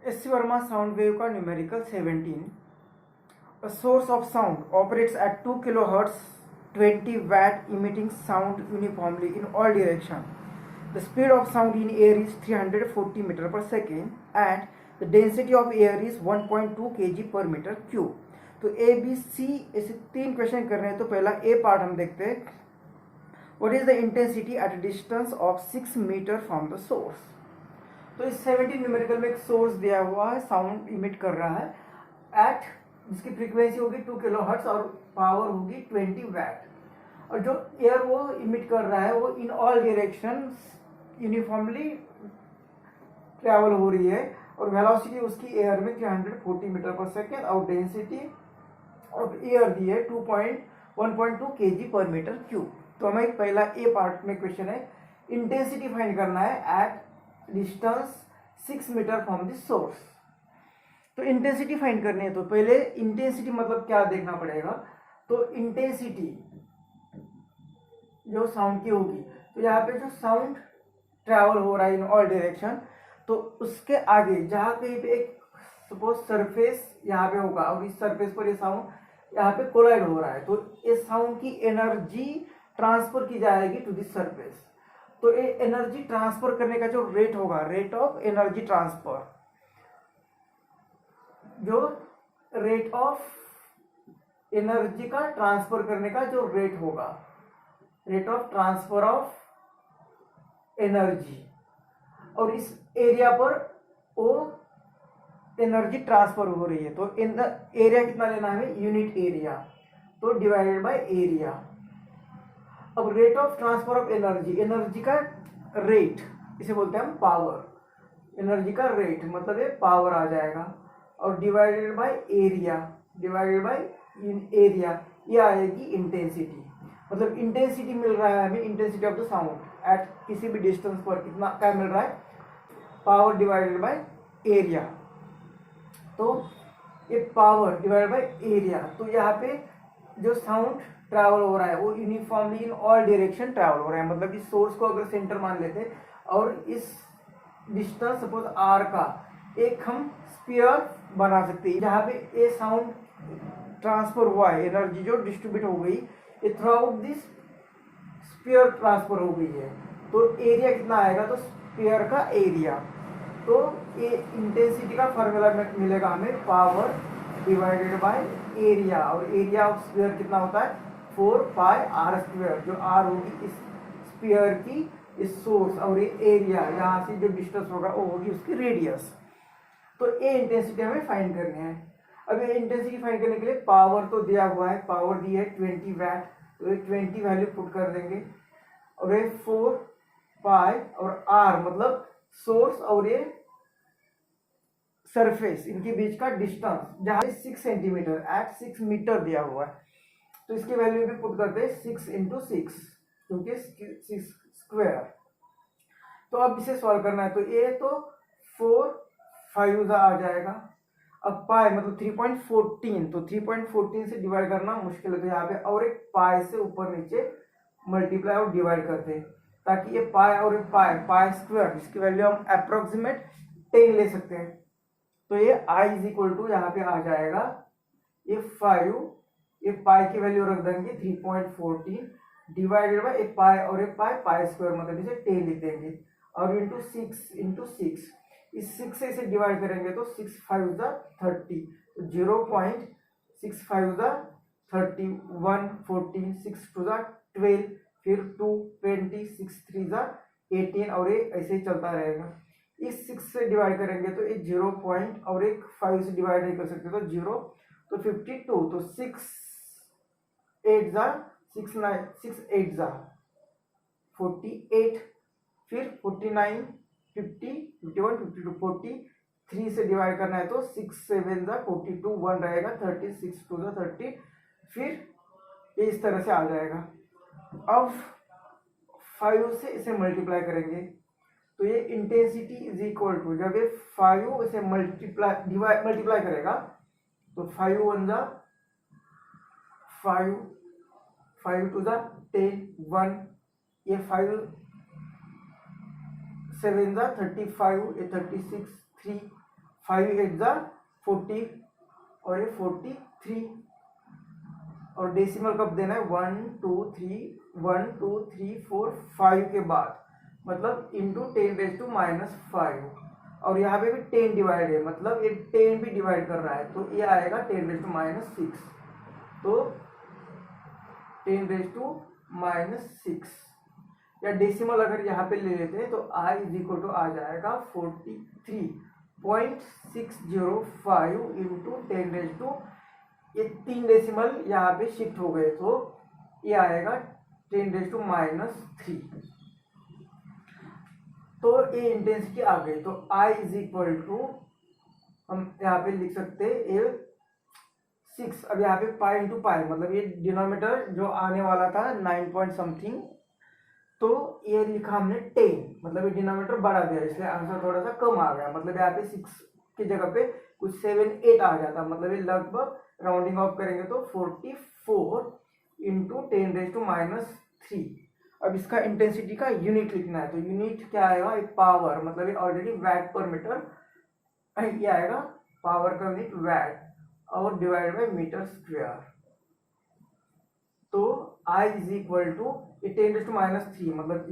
S C Verma sound wave का numerical 17. A source of sound operates at 2 kilohertz 20 watt emitting sound uniformly in all direction. The speed of sound in air is 340 meter per second and the density of air is 1.2 kg per meter cube. तो A B C ऐसे 3 question कर रहे हैं. तो पहला A part हम देखते हैं. What is the intensity at distance of 6 metre from the source. तो इस 17 न्यूमेरिकल में एक सोर्स दिया हुआ है, साउंड इमिट कर रहा है एट, जिसकी फ्रीक्वेंसी होगी 2 किलोहर्ट्ज और पावर होगी 20 वैट. और जो एयर वो इमिट कर रहा है वो in all direction uniformly travel हो रही है और वेलोसिटी उसकी एयर में 340 मीटर पर सेकेंड और डेंसिटी ऑफ एयर दी है 1.2 kg पर मीटर क्यूब. तो हमें पहला ए पार्ट में क्वेश्चन है, इंटेंसिटी फाइंड करना है at distance 6 metre from the source. तो इंटेंसिटी फाइंड करनी है. तो पहले इंटेंसिटी मतलब क्या देखना पड़ेगा. तो इंटेंसिटी जो साउंड की होगी, तो यहाँ पे जो साउंड ट्रैवल हो रहा है इन ऑल डायरेक्शन, तो उसके आगे जहाँ कहीं पे एक सपोज सरफेस यहाँ पे होगा और इस सरफेस पर ये साउंड यहाँ पे कोलाइड हो रहा है, तो इस साउंड की एनर्जी ट्रांसफर की जाएगी टू दिस सरफेस. तो ये एनर्जी ट्रांसफर करने का जो रेट होगा, रेट ऑफ एनर्जी ट्रांसफर, जो रेट ऑफ एनर्जी का ट्रांसफर करने का जो रेट होगा, rate of transfer of energy, और इस एरिया पर वो एनर्जी ट्रांसफर हो रही है. तो एरिया कितना लेना है हमें, यूनिट एरिया, तो डिवाइडेड बाय एरिया. अब rate of transfer of energy, energy का रेट इसे बोलते हैं हम पावर. एनर्जी का रेट मतलब ये पावर आ जाएगा और divided by area, divided by area, ये आएगी इंटेंसिटी. मतलब इंटेंसिटी मिल रहा है हमें, intensity of the sound eight किसी भी डिस्टेंस पर कितना क्या मिल रहा है, पावर डिवाइडेड बाय एरिया. तो ये पावर डिवाइडेड बाय एरिया. तो यहाँ पे जो साउंड ट्रैवल हो रहा है वो uniformly in all direction travel हो रहा है. मतलब इस सोर्स को अगर सेंटर मान लेते और इस डिस्टेंस सपोज आर का एक हम स्फीयर बना सकते हैं जहाँ पे ये साउंड ट्रांसफर हुआ है, एनर्जी जो डिस्ट्रीब्यूट हो गई ये through out this sphere transfer हो गई है. तो एरिया कितना आएगा, तो स्फीयर का एरिया. तो ये इंटेंसिटी का फॉर्मूला मिलेगा हमें, पावर डिवाइडेड बाय एरिया, और एरिया ऑफ स्फीयर कितना होता है 4 पाई आर स्क्वायर, जो आर होगी इस स्फीयर की इस सोर्स, और ये एरिया यहाँ से जो डिस्टेंस होगा वो होगी उसकी रेडियस. तो ये इंटेंसिटी हमें फाइंड करनी है. अब ये इंटेंसिटी फाइंड करने के लिए पावर तो दिया हुआ है, पावर दी है 20 वैट, तो ये 20 वैल्यू पुट कर देंगे और ये 4 पाई और आर मतलब सोर्स और ये सरफेस, इनके बीच का डिस्टेंस जहाँ 6 सेंटीमीटर एट 6 मीटर दिया हुआ है. तो इसकी वैल्यू भी पुट करते हैं 6 × 6 क्योंकि 6 स्क्वायर. तो अब इसे सॉल्व करना है. तो ये तो 4 5 आ जाएगा. अब पाई मतलब 3.14, तो 3.14 से डिवाइड करना मुश्किल है, तो यहाँ पे और एक पाई से ऊपर नीचे मल्टीप्लाई और डिवाइड करते हैं ताकि ये पाई और पाई स्क्वायर, जिसकी वैल्यू हम अप्रोक्सीमेट 10 ले सकते हैं. तो ये आई इज इक्वल टू यहाँ पे आ जाएगा ये 5, ये पाई की वैल्यू रख देंगे 3.14 डिवाइडेड बाय एक पाई और एक पाई स्क्वायर मतलब इसे 10 लिख देंगे और इंटू 6 इस 6 से इसे डिवाइड करेंगे तो 6 5 30, तो 0.65 30, 1 14, 6 2 12, फिर 2 20, 6 3 18 और ये ऐसे ही चलता रहेगा. इस 6 से डिवाइड करेंगे तो एक 0 पॉइंट और एक 5 से डिवाइड नहीं कर सकते तो 0, तो 52, तो 6 8 6 9 6 8 48, फिर 49 50 51 52 43 से डिवाइड करना है तो 6 7 42, 1 रहेगा 36 2 30, फिर ये इस तरह से आ जाएगा. अब 5 से इसे मल्टीप्लाई करेंगे तो ये इंटेंसिटी इज इक्वल टू, जब ये 5 इसे मल्टीप्लाई करेगा तो 5 1 5 5 2 10 1, ये 5 7 35, ये 36 3 5 8 जा 40 और ये 43 और डेसिमल कब देना है 1 2 3 1 2 3 4 5 के बाद मतलब इंटू 10⁻⁻5 और यहाँ पे भी 10 डिवाइड है मतलब ये 10 भी डिवाइड कर रहा है तो ये आएगा 10⁻⁻6 तो 10⁻⁻6 या डेसिमल अगर यहाँ पे ले लेते हैं तो I = आ जाएगा 43.605 इंटू 10 ये 3 डेसिमल यहाँ पे शिफ्ट हो गए तो ये आएगा 10⁻³ तो ये इंटेंसिटी आ गई तो I = हम यहाँ पे लिख सकते हैं 6 अब यहाँ पे पाई इंटू पाई मतलब ये डिनोमिनेटर जो आने वाला था 9 पॉइंट समथिंग तो ये लिखा हमने 10 मतलब ये डिनोमिनेटर बढ़ा दिया इसलिए आंसर थोड़ा सा कम आ गया मतलब यहाँ पे 6 की जगह पे कुछ 7 8 आ जाता मतलब ये लगभग राउंडिंग ऑफ करेंगे तो 44 इंटू 10⁻³ अब इसका इंटेंसिटी का यूनिट लिखना है तो यूनिट क्या आएगा एक पावर मतलब ये ऑलरेडी वैट पर मीटर ये आएगा पावर का यूनिट वैट और डिवाइड बाय मीटर स्क्वायर तो I = 10⁻³ मतलब =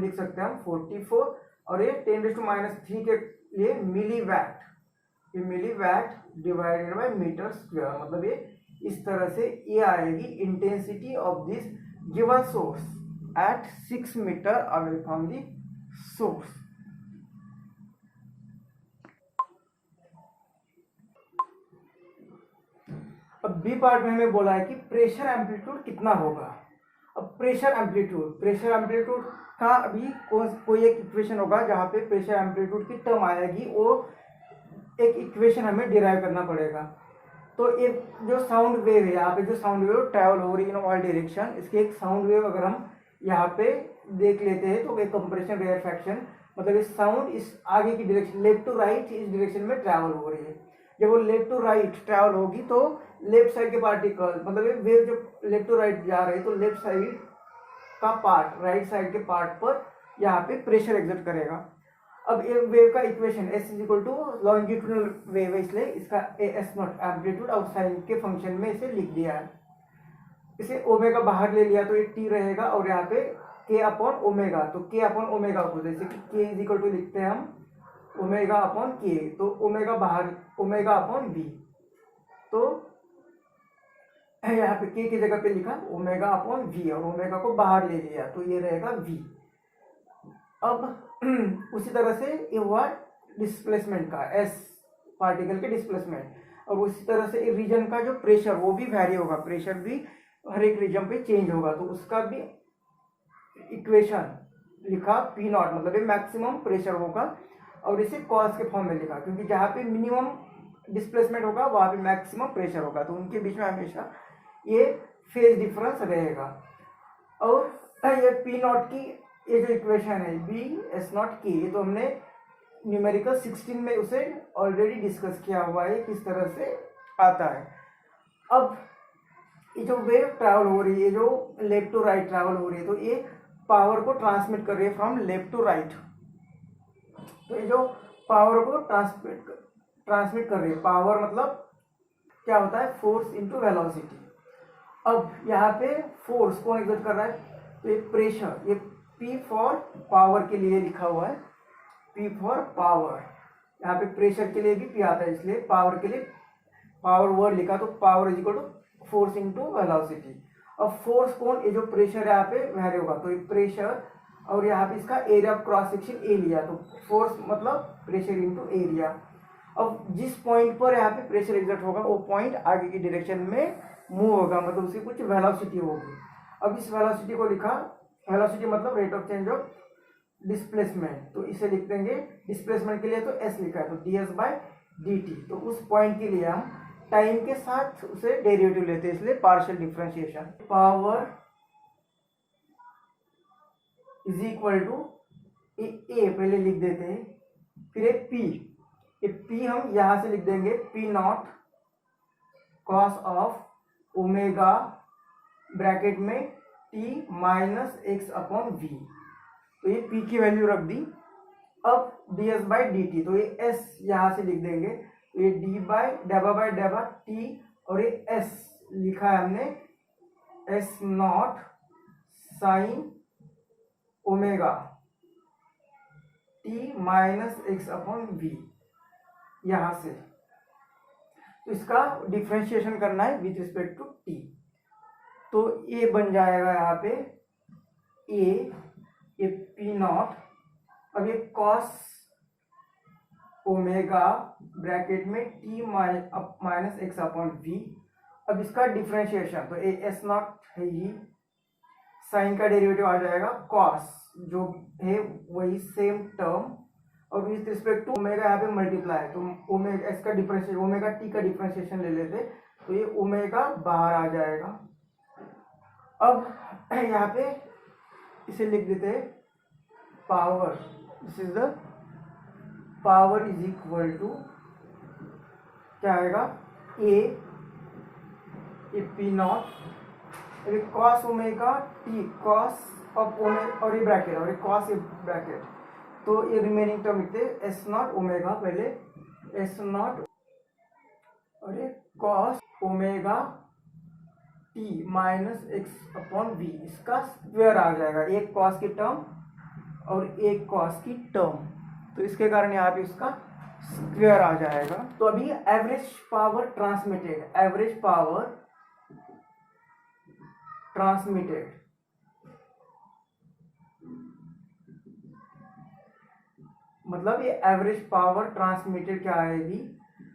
लिख सकते हैं हम 44 और ये 10⁻³ के लिए मिलीवैट ये milliwatt divided by metre square मतलब ये इस तरह से ये आएगी intensity of this given source at 6 metre away from the source. अब बी पार्ट में हमें बोला है कि प्रेशर एम्पलीट्यूड कितना होगा। अब प्रेशर एम्पलीट्यूड का अभी कोई एक इक्वेशन होगा जहाँ पे प्रेशर एम्पलीट्यूड की टर्म आएगी वो एक इक्वेशन हमें डिराइव करना पड़ेगा। तो ये जो साउंड वेव है यहाँ पे जो साउंड वेव ट्रैवल हो रही है इन ऑल डायरेक्शन इसके एक साउंड वेव अगर हम यहाँ पे देख लेते हैं तो एक कंप्रेशन रेयरफैक्शन मतलब इस साउंड इस आगे की डायरेक्शन लेफ्ट टू राइट इस डायरेक्शन में ट्रैवल हो रही है। जब वो लेफ्ट टू राइट ट्रैवल होगी तो लेफ्ट साइड के पार्टिकल मतलब वेव जब लेफ्ट टू राइट जा रही है तो लेफ्ट साइड का पार्ट राइट साइड के पार्ट पर यहाँ पे प्रेशर एग्जर्ट करेगा। अब ये वेव का इक्वेशन S = लॉन्जिट्यूडनल वेव है इसलिए इसका AS0 एम्पलीट्यूड और साइन के फंक्शन में इसे लिख दिया है। इसे ओमेगा बाहर ले लिया तो ये T रहेगा और यहाँ पे K/ओमेगा तो K/ओमेगा को जैसे कि K = लिखते हैं हम ω/K तो ओमेगा बाहर ω/V तो यहाँ पे K की जगह पे लिखा ω/V और ओमेगा को बाहर ले लिया तो ये रहेगा V। अब उसी तरह से ये हुआ डिस्प्लेसमेंट का S पार्टिकल के डिस्प्लेसमेंट और उसी तरह से रीजन का जो प्रेशर वो भी वैरी होगा प्रेशर भी हर एक रीजन पे चेंज होगा तो उसका भी इक्वेशन लिखा P0 मतलब ये मैक्सिमम प्रेशर होगा और इसे कॉस के फॉर्म में लिखा क्योंकि जहाँ पे मिनिमम डिस्प्लेसमेंट होगा वहाँ पे मैक्सिमम प्रेशर होगा तो उनके बीच में हमेशा ये फेज डिफरेंस रहेगा। और ये P0 की ये जो इक्वेशन है BS0K ये तो हमने न्यूमेरिकल 16 में उसे ऑलरेडी डिस्कस किया हुआ है किस तरह से आता है। अब ये जो वेव ट्रैवल हो रही है जो लेफ्ट टू राइट ट्रैवल हो रही है तो ये पावर को ट्रांसमिट कर रही है फ्रॉम लेफ्ट टू राइट तो ये जो पावर को ट्रांसमिट कर रही है पावर मतलब क्या होता है फोर्स इनटू वेलोसिटी। अब यहाँ पे फोर्स कौन एग्जर्ट कर रहा है तो ये प्रेशर ये P फॉर पावर के लिए लिखा हुआ है P फॉर पावर यहाँ पे प्रेशर के लिए भी P आता है इसलिए पावर के लिए पावर वर्ड लिखा तो पावर = फोर्स इनटू वेलोसिटी। अब फोर्स कौन ये जो प्रेशर यहाँ पे वैरी होगा तो ये प्रेशर और यहाँ पे इसका area of cross section A लिया तो फोर्स मतलब प्रेशर इनटू एरिया। अब जिस पॉइंट पर यहाँ पे प्रेशर एग्जर्ट होगा वो पॉइंट आगे की डायरेक्शन में मूव होगा मतलब उसकी कुछ वेलोसिटी होगी। अब इस वेलोसिटी को लिखा वेलोसिटी मतलब rate of change of displacement तो इसे लिख देंगे डिस्प्लेसमेंट के लिए तो S लिखा है तो ds/dt तो उस पॉइंट के लिए हम टाइम के साथ उसे डेरिवेटिव लेते हैं इसलिए पार्शियल डिफरेंशिएशन पावर = ए पहले लिख देते हैं फिर एक P हम यहाँ से लिख देंगे P0 cos of omega bracket में T - x/v तो ये P की वैल्यू रख दी। अब ds/dt, तो ये s यहाँ से लिख देंगे, तो ये d/डबा t, और ये s लिखा है हमने s0 sine omega t minus x/v यहाँ से। तो इसका डिफ्रेंशिएशन करना है विथ रिस्पेक्ट टू t, तो a बन जाएगा यहाँ पे ये p0, अब ये cos ओमेगा ब्रैकेट में t माइनस x/v। अब इसका डिफ्रेंशिएशन, तो ए s0 है ही, साइन का डेरिवेटिव आ जाएगा cos जो है वही सेम टर्म, और विथ रिस्पेक्ट टू ओमेगा यहाँ पे मल्टीप्लाई, तो ओमेगा इसका डिफरेंशिएशन, ओमेगा टी का डिफरेंशिएशन ले लेते, तो ये ओमेगा बाहर आ जाएगा। अब यहाँ पे इसे लिख देते हैं power, this is the power is equal to क्या आएगा, A P naught cos omega t, cos of omega, और ये ब्रैकेट, और ये कॉस, ये ब्रैकेट, तो ये रिमेनिंग टर्म लिखते हैं s0 ओमेगा, पहले s0 और ये cos omega T minus x/v, इसका स्क्वायर आ जाएगा, एक कॉस की टर्म और एक कॉस की टर्म, तो इसके कारण यहाँ पे इसका स्क्वायर आ जाएगा। तो अभी average power transmitted, average power transmitted, मतलब ये एवरेज पावर ट्रांसमिटेड क्या आएगी,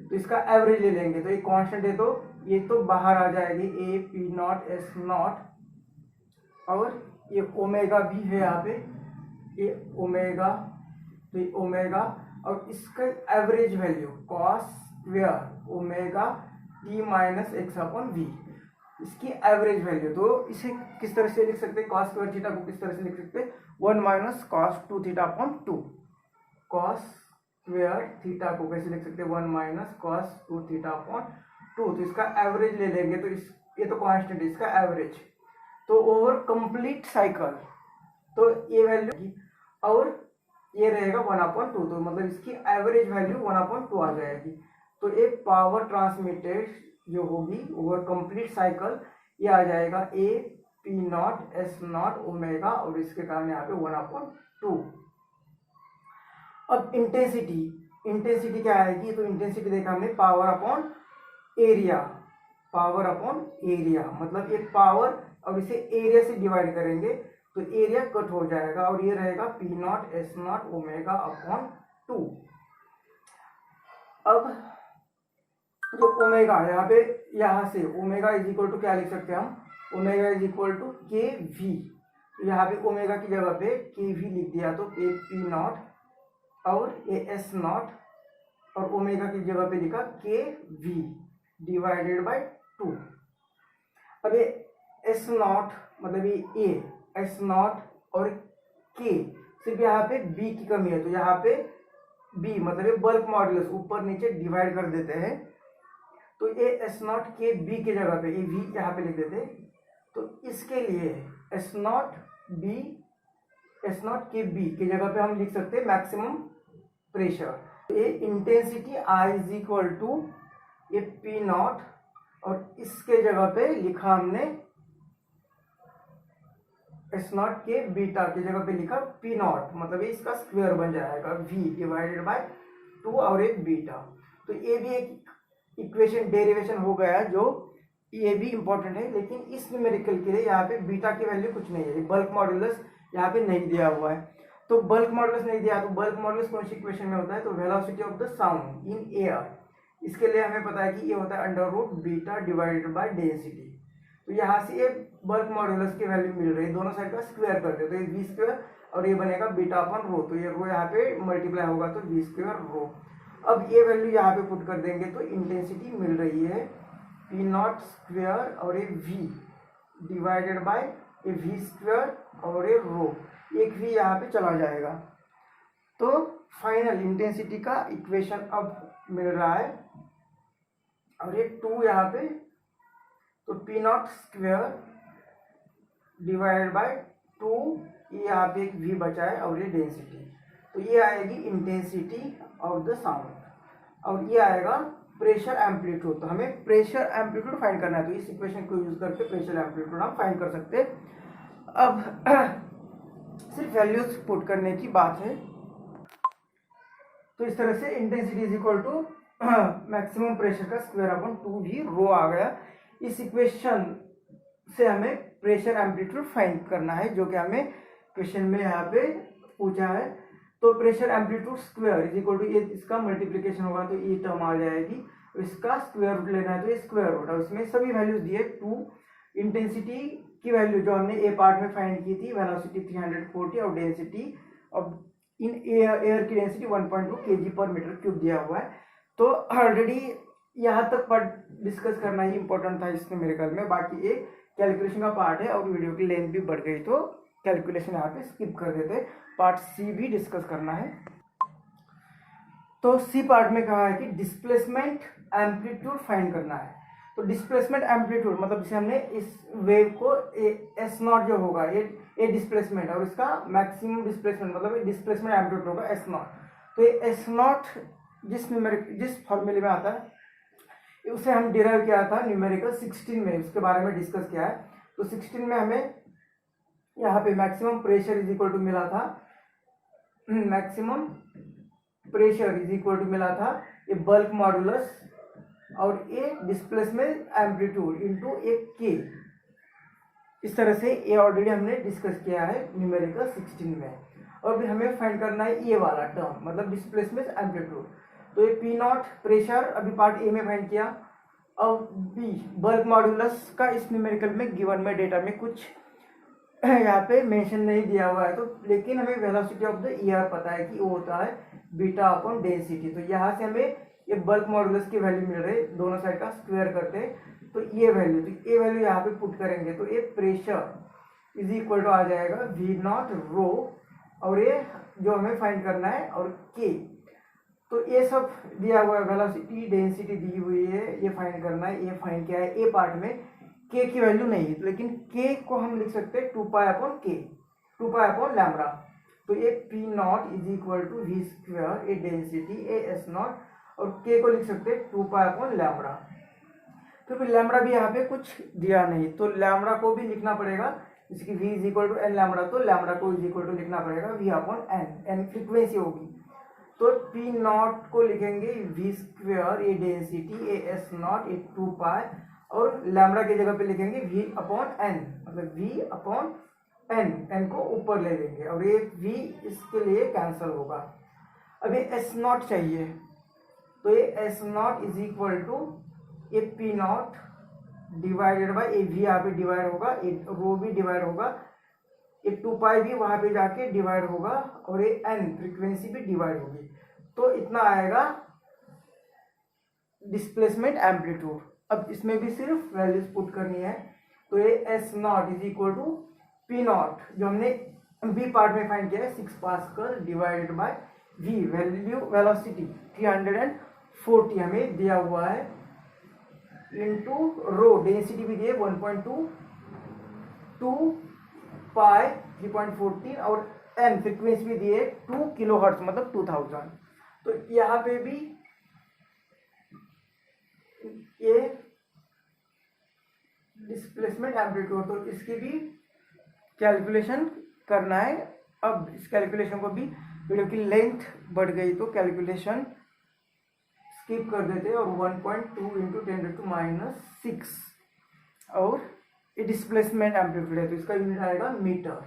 तो इसका एवरेज ले लेंगे, तो ये कांस्टेंट है तो ये तो बाहर आ जाएगी, ए पी नॉट एस नॉट, और ये ओमेगा भी है यहाँ पे, ये ओमेगा, तो ये ओमेगा, और इसका average value cos square omega T minus x/v, इसकी एवरेज वैल्यू। तो इसे किस तरह से लिख सकते हैं, कॉस स्क्वायर थीटा को किस तरह से लिख सकते हैं, 1 minus cos 2 theta upon 2, cos square theta को कैसे लिख सकते हैं, 1 माइनस कॉस 2 थीटा अपॉन 2, तो इसका एवरेज ले लेंगे, तो इस ये तो कांस्टेंट है, इसका एवरेज, तो ओवर कंप्लीट साइकिल तो ये वैल्यू, और ये रहेगा 1/2, तो मतलब इसकी एवरेज वैल्यू 1/2 आ जाएगी। तो एक पावर ट्रांसमिटेड जो होगी ओवर कंप्लीट साइकिल, ये आ जाएगा ए P not S not omega, और इसके कारण यहाँ पे 1/2। अब इंटेंसिटी, इंटेंसिटी क्या आएगी, तो इंटेंसिटी देखा हमने power upon area, power upon area, मतलब एक पावर और इसे एरिया से डिवाइड करेंगे तो एरिया कट हो जाएगा, और ये रहेगा P not S not omega upon 2। अब जो ओमेगा यहाँ पे, यहाँ से ओमेगा इज इक्वल टू क्या लिख सकते हैं हम, ओमेगा इज इक्वल टू के वी, यहाँ पे ओमेगा की जगह पे के वी लिख दिया, तो ए पी नॉट और ए एस नॉट, और ओमेगा की जगह पे लिखा के वी डिवाइडेड बाय 2। अब ये एस नॉट मतलब ये ए एस नॉट और के, सिर्फ यहाँ पे बी की कमी है, तो यहाँ पे बी मतलब ये बल्क मॉड्यूलस ऊपर नीचे डिवाइड कर देते हैं, तो ये एस नॉट के बी की जगह पे ये वी यहाँ पे लिख देते हैं, तो इसके लिए S not be, S not के बी की जगह पे हम लिख सकते हैं मैक्सिमम प्रेशर। तो ये intensity I is equal to ये पी नॉट, और इसके जगह पे लिखा हमने एस नॉट के बीटा की जगह पे लिखा पी नॉट, मतलब इसका स्क्वायर बन जाएगा वी डिवाइडेड बाय 2 और एक बीटा। तो ये भी एक इक्वेशन डेरिवेशन हो गया, जो ये भी इंपॉर्टेंट है, लेकिन इस न्यूमेरिकल के लिए यहाँ पे बीटा की वैल्यू कुछ नहीं है, बल्क मॉड्यूलस यहाँ पे नहीं दिया हुआ है। तो बल्क मॉड्यूलस नहीं दिया, तो बल्क मॉड्यूलस कौन सी इक्वेशन में होता है, तो velocity of the sound in air, इसके लिए हमें पता है कि ये होता है under root beta divided by density. तो यहाँ से ये बल्क मॉड्यूलस की वैल्यू मिल रही है, दोनों साइड का स्क्वायर करते, तो ये वी स्क्वायर और ये बनेगा बीटा अपॉन रो, तो ये रो यहाँ पे मल्टीप्लाई होगा तो वी स्क्वायर रो। अब ये वैल्यू यहाँ पे पुट कर देंगे तो इंटेंसिटी मिल रही है पी नॉट स्क्वायर और ये वी डिवाइडेड बाय ये वी स्क्वायर और ये रो, एक वी यहाँ पे चला जाएगा। तो फाइनल इंटेंसिटी का इक्वेशन अब मिल रहा है, और ये 2 यहाँ पे, तो P not square divided by 2, ये यहाँ पे एक वी बचा है और ये डेंसिटी, तो ये आएगी इंटेंसिटी ऑफ द साउंड और ये आएगा प्रेशर एम्पलीट्यूड। तो हमें प्रेशर एम्पलीट्यूड फाइंड करना है, तो इस इक्वेशन को यूज करके प्रेशर एम्पलीट्यूड हम फाइंड कर सकते हैं। अब सिर्फ वैल्यूज पुट करने की बात है। तो इस तरह से intensity is equal to maximum pressure का स्क्वायर अपॉन 2v रो आ गया। इस इक्वेशन से हमें प्रेशर एम्पलीट्यूड फाइंड करना है, जो कि हमें क्वेश्चन में यहाँ पे पूछा है। तो pressure amplitude square is equal to ये, इसका मल्टीप्लीकेशन होगा तो ये टर्म आ जाएगी, इसका स्क्वायर रूट लेना है तो ये स्क्वायर रूट, और इसमें सभी वैल्यूज दिए 2, इंटेंसिटी की वैल्यू जो हमने ए पार्ट में फाइंड की थी, वेलोसिटी 340 और डेंसिटी अब इन एयर की डेंसिटी 1.2 kg/m³ दिया हुआ है। तो ऑलरेडी यहाँ तक पार्ट डिस्कस करना ही इंपॉर्टेंट था इस न्यूमेरिकल में। बाकी एक कैलकुलेशन का पार्ट है और वीडियो की लेंथ भी बढ़ गई तो कैलकुलेशन यहाँ पे स्किप कर देते, पार्ट सी भी डिस्कस करना है। तो सी पार्ट में कहा है कि डिस्प्लेसमेंट एम्पलीट्यूड फाइंड करना है। तो डिस्प्लेसमेंट एम्पलीट्यूड मतलब जैसे हमने इस वेव को एस नॉट जो होगा ये डिस्प्लेसमेंट, और इसका मैक्सिमम डिस्प्लेसमेंट मतलब डिस्प्लेसमेंट एम्पलीट्यूड होगा एस नॉट। तो ये एस नॉट जिस फॉर्मूले में आता है उसे हम डिराइव किया था न्यूमेरिकल 16 में, उसके बारे में डिस्कस किया है। तो 16 में हमें यहाँ पे maximum pressure is equal to मिला था, maximum pressure is equal to मिला था ये बल्क मॉडुलस और ये डिस्प्लेसमेंट एम्पलीट्यूड इनटू एक के। इस तरह से ये ऑलरेडी हमने डिस्कस किया है न्यूमेरिकल 16 में। और भी हमें फाइंड करना है ये वाला टर्म मतलब डिस्प्लेसमेंट एम्पलीट्यूड। तो ये पी नॉट प्रेशर अभी पार्ट ए में फाइंड किया, और बी बल्क मॉडुलस का इस न्यूमेरिकल में गिवन में डेटा में कुछ यहाँ पे मेंशन नहीं दिया हुआ है, तो लेकिन हमें वेलोसिटी ऑफ द ईयर पता है कि वो होता है बीटा अपॉन डेंसिटी। तो यहाँ से हमें ये बल्क मॉडुलस की वैल्यू मिल रही है, दोनों साइड का स्क्वायर करते हैं तो ये वैल्यू, तो ये वैल्यू यहाँ पे पुट करेंगे तो ये प्रेशर इज इक्वल टू आ जाएगा वी नॉट रो, और ये जो हमें फाइंड करना है और के। तो ये सब दिया हुआ है, वेलोसिटी डेंसिटी दी हुई है, ये फाइंड करना है, ये फाइंड किया है। ए पार्ट में के की वैल्यू नहीं है, लेकिन के को हम लिख सकते हैं 2π/k, 2π/λ। तो ये P naught is equal to V square A density A S naught, और के को लिख सकते हैं 2π/λ। तो फिर लैम्बडा भी यहाँ पे कुछ दिया नहीं, तो लैम्बडा को भी लिखना पड़ेगा, इसकी v is equal to n lambda, तो लैम्बडा को इज इक्वल टू लिखना पड़ेगा v/n, एन फ्रीक्वेंसी होगी। तो पी नॉट को लिखेंगे V square A density A S naught a 2π, और लैम्बडा की जगह पे लिखेंगे v/n मतलब v/n, n को ऊपर ले लेंगे और ये v इसके लिए कैंसिल होगा। अब ये एस नॉट चाहिए, तो ये S naught is equal to A P naught divided by A V, यहाँ पे डिवाइड होगा, ए रो भी डिवाइड होगा, ये 2π भी वहाँ पे जाके डिवाइड होगा, और ये n फ्रीक्वेंसी भी डिवाइड होगी। तो इतना आएगा डिस्प्लेसमेंट एम्पलीट्यूड। अब इसमें भी सिर्फ वैल्यूज पुट करनी है, तो ये S naught is equal to P naught जो हमने बी पार्ट में फाइंड किया है 6 pascal divided by V, value velocity 340 हमें दिया हुआ है, इनटू रो डेंसिटी भी दिए 1.2, 2π 3.14 और एन फ्रीक्वेंसी भी दिए 2 किलोहर्ट्ज मतलब 2000। तो यहाँ पे भी ये डिस्प्लेसमेंट एम्पलीट्यूड, तो इसकी भी कैलकुलेशन करना है। अब इस कैलकुलेशन को भी, वीडियो की लेंथ बढ़ गई तो कैलकुलेशन स्किप कर देते और 1.2 × 10⁻⁶ और ये डिस्प्लेसमेंट एम्पलीट्यूड है तो इसका यूनिट आएगा मीटर।